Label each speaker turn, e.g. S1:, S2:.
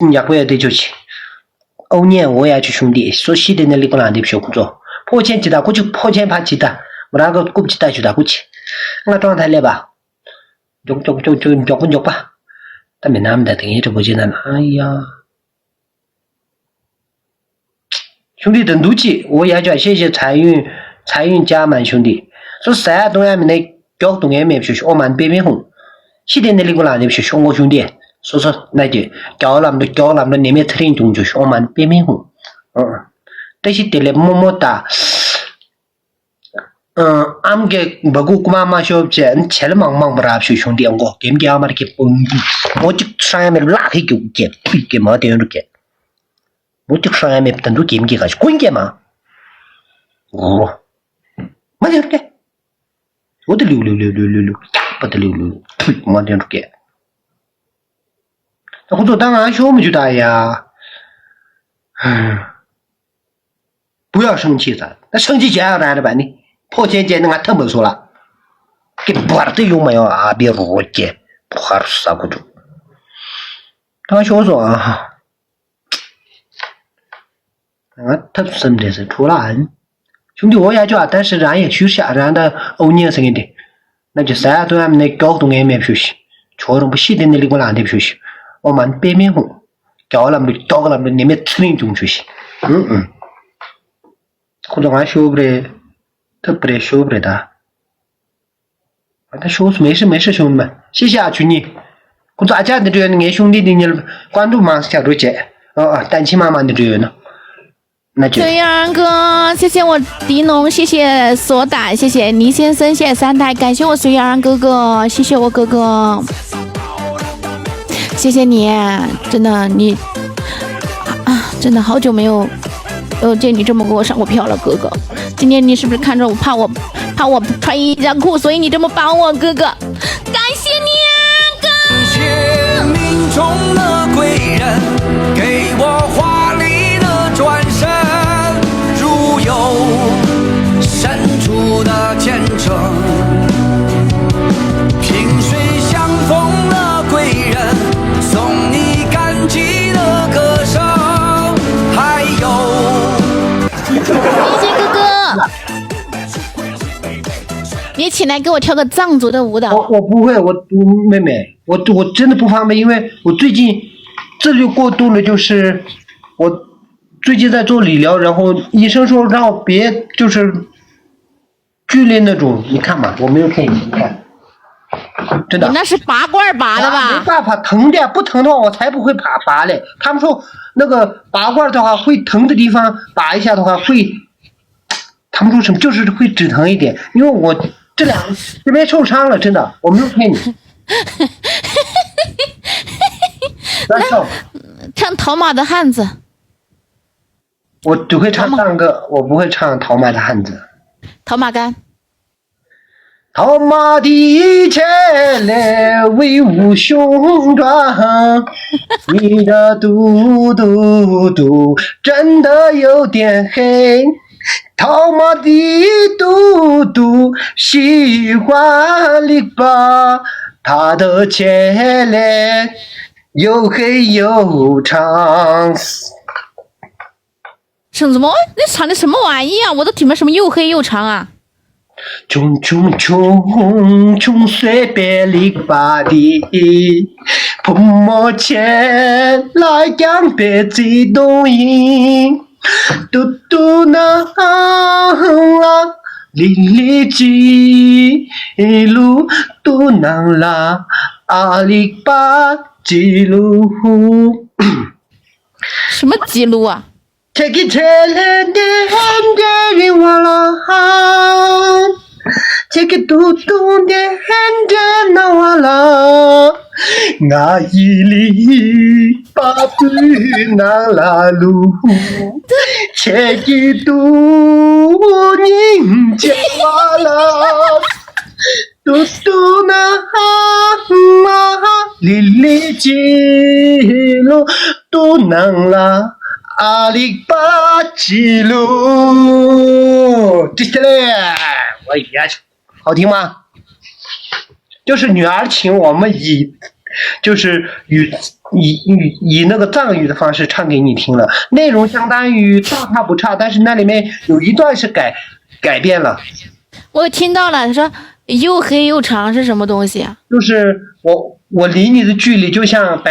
S1: 人家不要对就去。欧年我也去兄弟，说西的那里个男的学工作，破钱记得过去破钱怕记得，我那个过不记得就得过去，我状态来吧，就吧，但没那么的等于这不简单了，哎呀，兄弟等妒忌，我也叫谢谢财运家满兄弟，说山东人民的交通也没学学，我们北边红，西的那里个男的学学我兄弟。说那句叫那么那边特定中就是我们边边红，这些得来么么哒，俺个不过妈妈说这你吃了忙不啦，兄弟我给不给俺妈的给崩的，我就上下面拉黑给我给毛点都给，我就上下面等都给不给下去滚给嘛，毛点都给，我得溜，不得溜，毛点都给。我做当然说我们就打呀，不要生气噻，那生气这样来的吧你，破钱钱那个疼不说了，给不儿子用没有啊？别误解，不儿啥不住。当时我说啊，他什么的是出了案，兄弟我也叫，但是人也去下人的欧年生的，那就山东俺们的高东也没学习，确实不西的那里个男的学习。我们北面红，叫那么里面吃零中学习，或者俺学不得，他不得学不得的，他学没事兄弟们，谢谢啊，去你，我大家的这个爱兄弟的你关注嘛，小周姐，单亲妈妈的这个呢，那就。
S2: 对呀，哥，谢谢我迪农，谢谢索打，谢谢倪先生，谢谢三代，感谢我随缘哥哥，谢谢我哥哥。谢谢你，真的你真的好久没有见你这么给我上过票了，哥哥。今天你是不是看着我怕我穿一件裤，所以你这么帮我，哥哥？感谢你啊，哥！感谢命中的贵人，给我华丽的转身，如有深处的见证，萍水相逢的贵人。送你感激的歌声，还有谢谢哥哥，你起来给我跳个藏族的舞蹈。
S1: 我不会，我妹妹，我真的不方便，因为我最近这就过度了，就是我最近在做理疗，然后医生说让我别就是剧烈那种，你看嘛，我没有骗你，你看。真的，
S2: 你那是拔罐拔的吧？
S1: 没办法，疼的，不疼的话我才不会拔嘞。他们说那个拔罐的话，会疼的地方拔一下的话会，他们说什么就是会止疼一点。因为我这边受伤了，真的，我没有骗你。
S2: 唱讨马的汉子，
S1: 我只会唱唱歌，我不会唱讨马的汉子。
S2: 讨马杆。
S1: 讨马的前来威武雄壮，你的嘟真的有点黑。讨马的嘟喜欢你吧，他的前来又黑又长。
S2: 什么？你唱的什么玩意啊？我都听不什么又黑又长啊！
S1: 冲随便你吧的，泼墨前来将别最动音，嘟那哩记录，嘟囔啦阿里巴记录。
S2: 什么记录啊
S1: ？Take it and then Take it嘟的 and then 哇啦，我一里把对那拉路 ，Take it 嘟人家哇啦，嘟那哩记录嘟囔啦。阿里巴记录，接下来我也好听吗？就是女儿情，我们以就是以那个藏语的方式唱给你听了，内容相当于大差不差，但是那里面有一段是改变了。
S2: 我听到了，他说又黑又长是什么东西啊？
S1: 就是我离你的距离就像